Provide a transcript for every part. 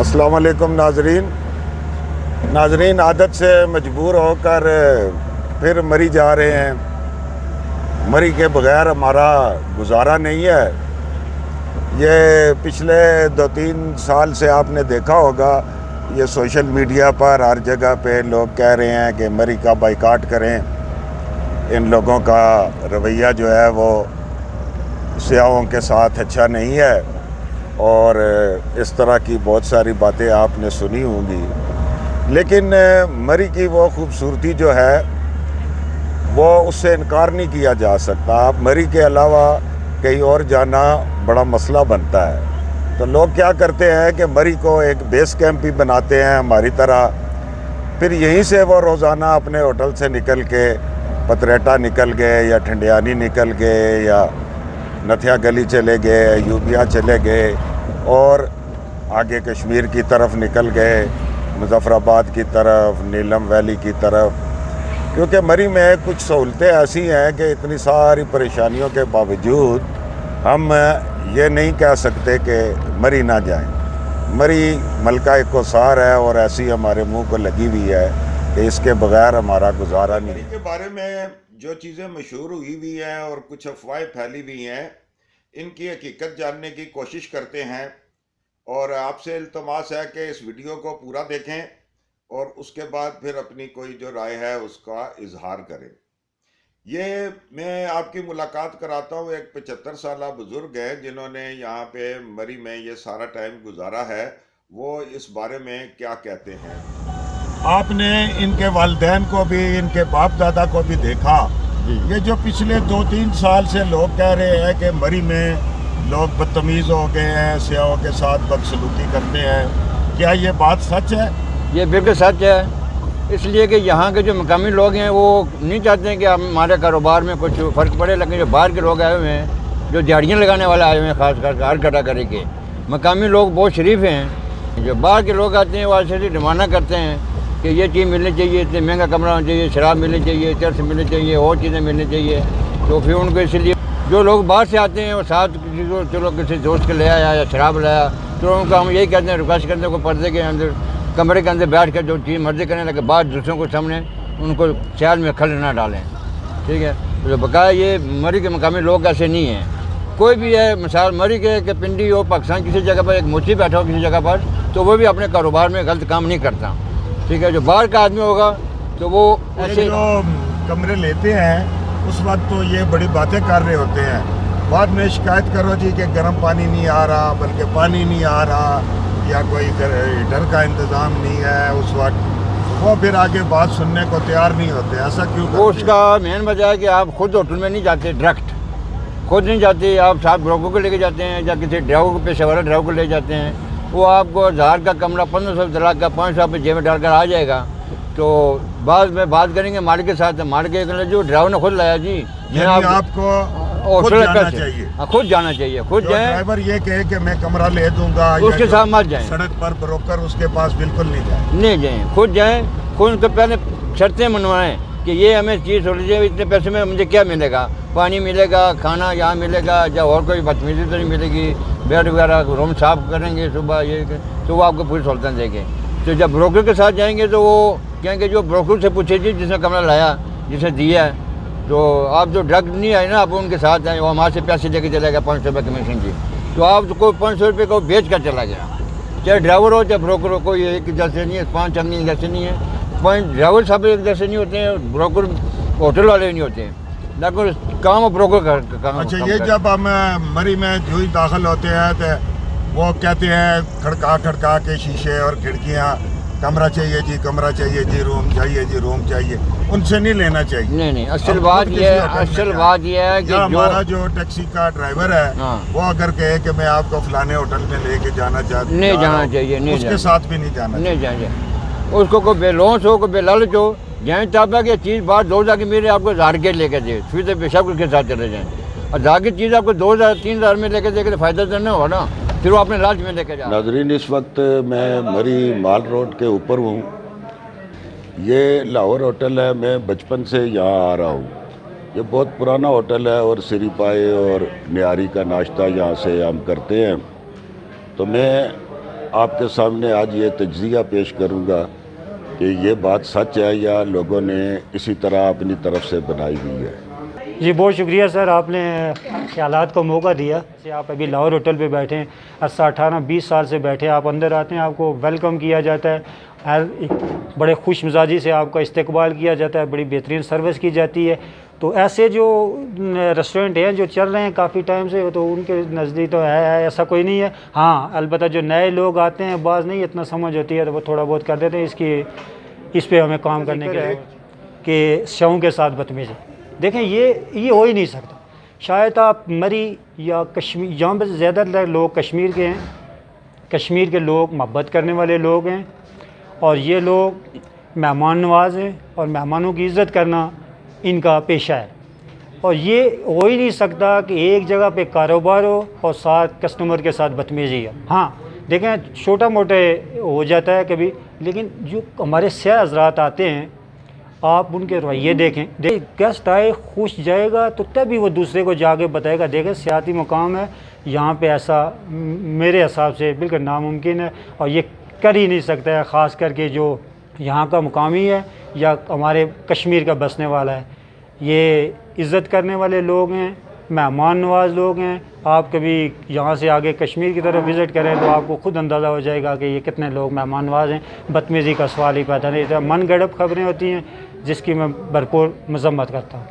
السلام علیکم ناظرین عادت سے مجبور ہو کر پھر مری جا رہے ہیں. مری کے بغیر ہمارا گزارا نہیں ہے. یہ پچھلے 2-3 سال سے آپ نے دیکھا ہوگا، یہ سوشل میڈیا پر ہر جگہ پہ لوگ کہہ رہے ہیں کہ مری کا بائیکاٹ کریں. ان لوگوں کا رویہ جو ہے وہ سیاحوں کے ساتھ اچھا نہیں ہے، اور اس طرح کی بہت ساری باتیں آپ نے سنی ہوں گی. لیکن مری کی وہ خوبصورتی جو ہے وہ اس سے انکار نہیں کیا جا سکتا. آپ مری کے علاوہ کہیں اور جانا بڑا مسئلہ بنتا ہے. تو لوگ کیا کرتے ہیں کہ مری کو ایک بیس کیمپ بھی بناتے ہیں ہماری طرح. پھر یہیں سے وہ روزانہ اپنے ہوٹل سے نکل کے پتریٹا نکل گئے، یا ٹھنڈیانی نکل گئے، یا نتھیا گلی چلے گئے، ایوبیہ چلے گئے، اور آگے کشمیر کی طرف نکل گئے، مظفر آباد کی طرف، نیلم ویلی کی طرف. کیونکہ مری میں کچھ سہولتیں ایسی ہیں کہ اتنی ساری پریشانیوں کے باوجود ہم یہ نہیں کہہ سکتے کہ مری نہ جائیں. مری ملکہ کوثر ہے، اور ایسی ہمارے منہ کو لگی ہوئی ہے کہ اس کے بغیر ہمارا گزارا نہیں. مری کے بارے میں جو چیزیں مشہور ہوئی ہوئی ہیں اور کچھ افواہیں پھیلی ہوئی ہیں، ان کی حقیقت جاننے کی کوشش کرتے ہیں. اور آپ سے التماس ہے کہ اس ویڈیو کو پورا دیکھیں اور اس کے بعد پھر اپنی کوئی جو رائے ہے اس کا اظہار کریں. یہ میں آپ کی ملاقات کراتا ہوں ایک 75 سالہ بزرگ ہیں جنہوں نے یہاں پہ مری میں یہ سارا ٹائم گزارا ہے. وہ اس بارے میں کیا کہتے ہیں. آپ نے ان کے والدین کو بھی، ان کے باپ دادا کو بھی دیکھا. یہ جو پچھلے 2-3 سال سے لوگ کہہ رہے ہیں کہ مری میں لوگ بدتمیز ہو گئے ہیں، سیاحوں کے ساتھ بدسلوکی کرتے ہیں، کیا یہ بات سچ ہے؟ یہ بالکل سچ ہے. اس لیے کہ یہاں کے جو مقامی لوگ ہیں وہ نہیں چاہتے ہیں کہ ہمارے کاروبار میں کچھ فرق پڑے. لیکن جو باہر کے لوگ آئے ہوئے ہیں، جو دیہڑیاں لگانے والے آئے ہوئے ہیں، خاص کر ہر کیٹیگری کے مقامی لوگ بہت شریف ہیں. جو باہر کے لوگ آتے ہیں وہ ایسے ڈیمانڈ کرتے ہیں کہ یہ چیز ملنی چاہیے، اتنے مہنگا کمرہ ہونا چاہیے، شراب ملنی چاہیے، چرس ملنی چاہیے، اور چیزیں ملنی چاہیے. تو پھر ان کو اس لیے جو لوگ باہر سے آتے ہیں وہ ساتھ کسی کو چلو کسی دوست کے لے آیا یا شراب لایا، تو ان کو ہم یہی کہتے ہیں، ریکویسٹ کرتے ہیں کہ پردے کے اندر کمرے کے اندر بیٹھ کر جو چیز مرضی کرنے لگے، بعد دوسروں کو سامنے ان کو سیال میں کھل نہ ڈالیں. ٹھیک ہے. تو بقایا یہ مری کے مقامی لوگ ایسے نہیں ہیں. کوئی بھی ہے، مثال مری کے کہ پنڈی ہو، پاکستان کسی جگہ پر ایک موچی بیٹھا ہو کسی جگہ پر، تو وہ بھی اپنے کاروبار میں غلط کام نہیں کرتا. ٹھیک ہے. جو باہر کا آدمی ہوگا تو وہ ایسے جو کمرے لیتے ہیں اس وقت تو یہ بڑی باتیں کر رہے ہوتے ہیں. بعد میں شکایت کرو جی کہ گرم پانی نہیں آ رہا، بلکہ پانی نہیں آ رہا، یا کوئی ہیٹر کا انتظام نہیں ہے. اس وقت وہ پھر آگے بات سننے کو تیار نہیں ہوتے. ایسا کیوں کرتے ہیں؟ وہ اس کا مین وجہ ہے کہ آپ خود ہوٹل میں نہیں جاتے، ڈائریکٹ خود نہیں جاتے. آپ ساتھ بروکر کو لے کے جاتے ہیں، یا کسی ڈرائیور کو، پیشہ ورا ڈرائیور کو لے جاتے ہیں. وہ آپ کو 1000 کا کمرہ 1500 دلاک کا 500 پہ جیب میں ڈال کر آ جائے گا. تو بعد میں بات کریں گے مالک کے ساتھ. مالک کے جو ڈرائیور نے خود لایا جی، یعنی آپ کو خود جانا چاہیے. خود جانا چاہیے، خود جائیں. ڈرائیور یہ کہے کہ میں کمرہ لے دوں گا، اس کے ساتھ مت جائیں. سڑک پر بروکر اس کے پاس بالکل نہیں جائیں. نہیں جائیں، خود جائیں. خود ان کو پہلے شرطیں منوائیں کہ یہ ہمیں چیز ہو لیجیے، اتنے پیسے میں مجھے کیا ملے گا، پانی ملے گا، کھانا یہاں ملے گا، یا اور کوئی بدتمیزی تو نہیں ملے گی، بیڈ وغیرہ روم صاف کریں گے صبح، یہ تو وہ آپ کو پوری سہولتیں دیں گے. تو جب بروکر کے ساتھ جائیں گے تو وہ کہیں گے جو بروکر سے پوچھے جی جس نے کمرہ لایا، جسے دیا ہے، تو آپ جو ڈرگ نہیں آئے نا، آپ ان کے ساتھ آئے، وہ ہمارے سے پیسے لے کے چلے گا 500 روپے کمیشن جی. تو آپ کو 500 روپے کو بیچ کر چلا گیا. چاہے ڈرائیور ہو چاہے بروکر ہو، کوئی ایک جیسے نہیں ہے، 5 آدمی جیسے نہیں ہے. ڈرائیور صاحب ایک جیسے نہیں ہوتے ہیں، بروکر ہوٹل والے نہیں ہوتے ہیں، لیکن کام بروکر کا کام. اچھا، یہ جب ہم مری میں جو ہی داخل ہوتے ہیں تو وہ کہتے ہیں کھڑکا کے شیشے اور کھڑکیاں، کمرہ چاہیے جی، کمرہ چاہیے جی، روم چاہیے جی، روم چاہیے. ان سے نہیں لینا چاہیے. نہیں، اصل بات یہ ہے کہ ہمارا جو ٹیکسی کا ڈرائیور ہے وہ اگر کہے کہ میں آپ کو فلانے ہوٹل میں لے کے جانا چاہتا ہوں، نہیں جانا چاہیے. نہیں، اس کے ساتھ بھی نہیں جانا نہیں جانا چاہیے. اس کو کوئی بے لونس ہو، کوئی بے لالچ ہو، جائیں تابہ کی چیز بات 2000 کی میرے آپ کو 1000 کے لے کے دے، پھر تو پیشاب کے ساتھ چلے جائیں. اور 1000 کی چیز آپ کو 2000-3000 میں لے کے دے کے فائدہ تو نہیں ہوگا نا، پھر وہ اپنے لالچ میں لے کے جائیں. ناظرین، اس وقت میں مری مال روڈ کے اوپر ہوں. یہ لاہور ہوٹل ہے. میں بچپن سے یہاں آ رہا ہوں. یہ بہت پرانا ہوٹل ہے، اور سری پائے اور نیاری کا ناشتہ یہاں سے ہم کرتے ہیں. تو میں آپ کے سامنے آج یہ تجزیہ پیش کروں گا کہ یہ بات سچ ہے یا لوگوں نے اسی طرح اپنی طرف سے بنائی ہوئی ہے۔ جی بہت شکریہ سر، آپ نے خیالات کو موقع دیا۔ آپ ابھی لاہور ہوٹل پہ بیٹھے ہیں، عرصہ 18-20 سال سے بیٹھے ہیں، آپ اندر آتے ہیں آپ کو ویلکم کیا جاتا ہے، بڑے خوش مزاجی سے آپ کا استقبال کیا جاتا ہے، بڑی بہترین سروس کی جاتی ہے۔ تو ایسے جو ریسٹورنٹ ہیں جو چل رہے ہیں کافی ٹائم سے، تو ان کے نزدیک تو ہے ایسا کوئی نہیں ہے۔ ہاں البتہ جو نئے لوگ آتے ہیں بعض نہیں اتنا سمجھ ہوتی ہے تو وہ تھوڑا بہت کر دیتے ہیں، اس پہ ہمیں کام کرنے کے لیے کہ شعوں کے ساتھ بدتمیزی دیکھیں یہ ہو ہی نہیں سکتا۔ شاید آپ مری یا کشمیر، یہاں پہ زیادہ تر لوگ کشمیر کے ہیں، کشمیر کے لوگ محبت کرنے والے لوگ ہیں، اور یہ لوگ مہمان نواز ہیں، اور مہمانوں کی عزت کرنا ان کا پیشہ ہے، اور یہ ہو ہی نہیں سکتا کہ ایک جگہ پہ کاروبار ہو اور ساتھ کسٹمر کے ساتھ بدتمیزی ہے۔ ہاں دیکھیں چھوٹا موٹے ہو جاتا ہے کبھی، لیکن جو ہمارے سیاح حضرات آتے ہیں آپ ان کے رویے دیکھیں، گیسٹ آئے خوش جائے گا تو تبھی وہ دوسرے کو جا کے بتائے گا دیکھیں سیاحتی مقام ہے یہاں پہ، ایسا میرے حساب سے بالکل ناممکن ہے، اور یہ کر ہی نہیں سکتا ہے، خاص کر کے جو یہاں کا مقامی ہے یا ہمارے کشمیر کا بسنے والا ہے۔ یہ عزت کرنے والے لوگ ہیں، مہمان نواز لوگ ہیں۔ آپ کبھی یہاں سے آگے کشمیر کی طرف وزٹ کریں تو آپ کو خود اندازہ ہو جائے گا کہ یہ کتنے لوگ مہمان نواز ہیں، بدتمیزی کا سوال ہی پیدا نہیں ہوتا۔ من گڑب خبریں ہوتی ہیں جس کی میں بھرپور مذمت کرتا ہوں۔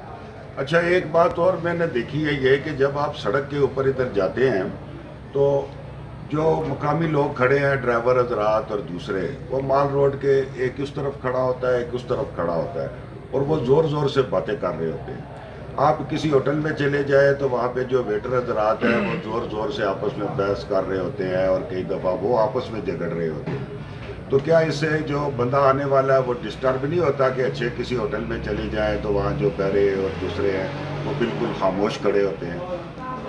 اچھا ایک بات اور میں نے دیکھی ہے یہ کہ جب آپ سڑک کے اوپر ادھر جاتے ہیں تو جو مقامی لوگ کھڑے ہیں، ڈرائیور حضرات اور دوسرے، وہ مال روڈ کے ایک اس طرف کھڑا ہوتا ہے ایک اس طرف کھڑا ہوتا ہے، اور وہ زور زور سے باتیں کر رہے ہوتے ہیں۔ آپ کسی ہوٹل میں چلے جائیں تو وہاں پہ جو ویٹر حضرات ہیں وہ زور زور سے آپس میں بحث کر رہے ہوتے ہیں، اور کئی دفعہ وہ آپس میں جھگڑ رہے ہوتے ہیں۔ تو کیا اس سے جو بندہ آنے والا ہے وہ ڈسٹرب نہیں ہوتا کہ اچھے کسی ہوٹل میں چلے جائیں تو وہاں جو پہرے اور دوسرے ہیں وہ بالکل خاموش کھڑے ہوتے ہیں؟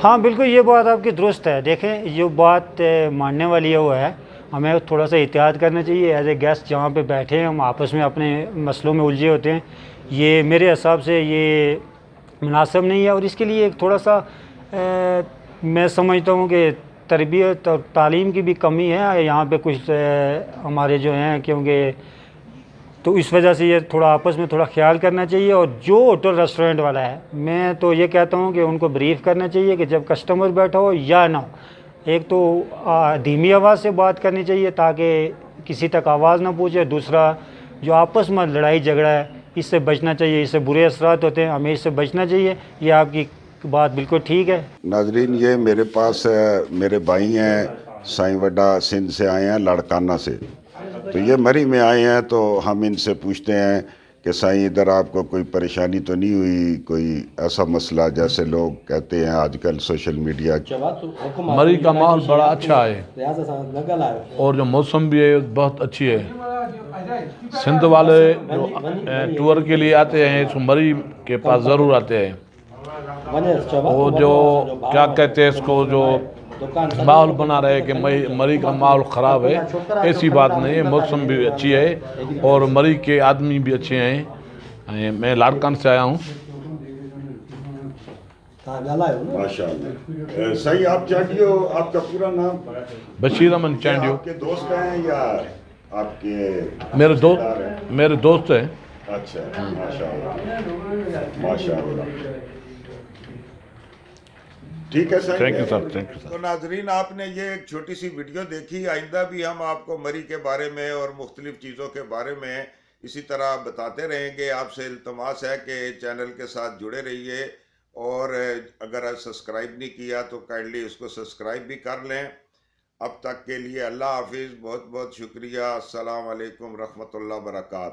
ہاں بالکل یہ بات آپ کی درست ہے۔ دیکھیں جو بات ماننے والی ہے وہ ہے، ہمیں تھوڑا سا احتیاط کرنا چاہیے ایز اے گیسٹ، جہاں پہ بیٹھے ہیں ہم آپس میں اپنے مسئلوں میں الجھے ہوتے ہیں، یہ میرے حساب سے یہ مناسب نہیں ہے، اور اس کے لیے ایک تھوڑا سا میں سمجھتا ہوں کہ تربیت اور تعلیم کی بھی کمی ہے یہاں پہ کچھ ہمارے جو ہیں، کیونکہ تو اس وجہ سے یہ تھوڑا آپس میں تھوڑا خیال کرنا چاہیے۔ اور جو ہوٹل ریسٹورنٹ والا ہے میں تو یہ کہتا ہوں کہ ان کو بریف کرنا چاہیے کہ جب کسٹمر بیٹھا ہو یا نہ ہو، ایک تو دھیمی آواز سے بات کرنی چاہیے تاکہ کسی تک آواز نہ پہنچے، دوسرا جو آپس میں لڑائی جھگڑا ہے اس سے بچنا چاہیے، اس سے برے اثرات ہوتے ہیں، ہمیں اس سے بچنا چاہیے۔ یہ آپ کی بات بالکل ٹھیک ہے۔ ناظرین یہ میرے پاس میرے بھائی ہیں سائیں وڈا سندھ سے آئے ہیں، لاڑکانہ سے، تو یہ مری میں آئے ہیں، تو ہم ان سے پوچھتے ہیں کہ سائیں ادھر آپ کو کوئی پریشانی تو نہیں ہوئی، کوئی ایسا مسئلہ جیسے لوگ کہتے ہیں آج کل سوشل میڈیا؟ مری کا ماحول بڑا اچھا ہے، اور جو موسم بھی ہے بہت اچھی ہے۔ سندھ والے جو ٹور کے لیے آتے ہیں تو مری کے پاس ضرور آتے ہیں، وہ جو کیا کہتے ہیں اس کو، جو ماحول بنا رہے کہ مری کا ماحول خراب ہے، ایسی بات نہیں ہے، موسم بھی اچھی ہے اور مری کے آدمی بھی اچھے ہیں۔ میں لاڑکان سے آیا ہوں۔ ماشاء اللہ۔ صحیح، آپ چانڈیو، آپ کا پورا نام؟ بشیر احمد چانڈیو۔ آپ کے دوست ہیں یا آپ کے؟ میرے دوست ہیں۔ اچھا، ماشاء اللہ ماشاء اللہ، ٹھیک ہے sir, thank you sir, thank you sir. تو ناظرین آپ نے یہ ایک چھوٹی سی ویڈیو دیکھی، آئندہ بھی ہم آپ کو مری کے بارے میں اور مختلف چیزوں کے بارے میں اسی طرح بتاتے رہیں گے۔ آپ سے التماس ہے کہ چینل کے ساتھ جڑے رہیے، اور اگر سبسکرائب نہیں کیا تو کائنڈلی اس کو سبسکرائب بھی کر لیں۔ اب تک کے لیے اللہ حافظ، بہت بہت شکریہ، السلام علیکم ورحمۃ اللہ وبرکاتہ۔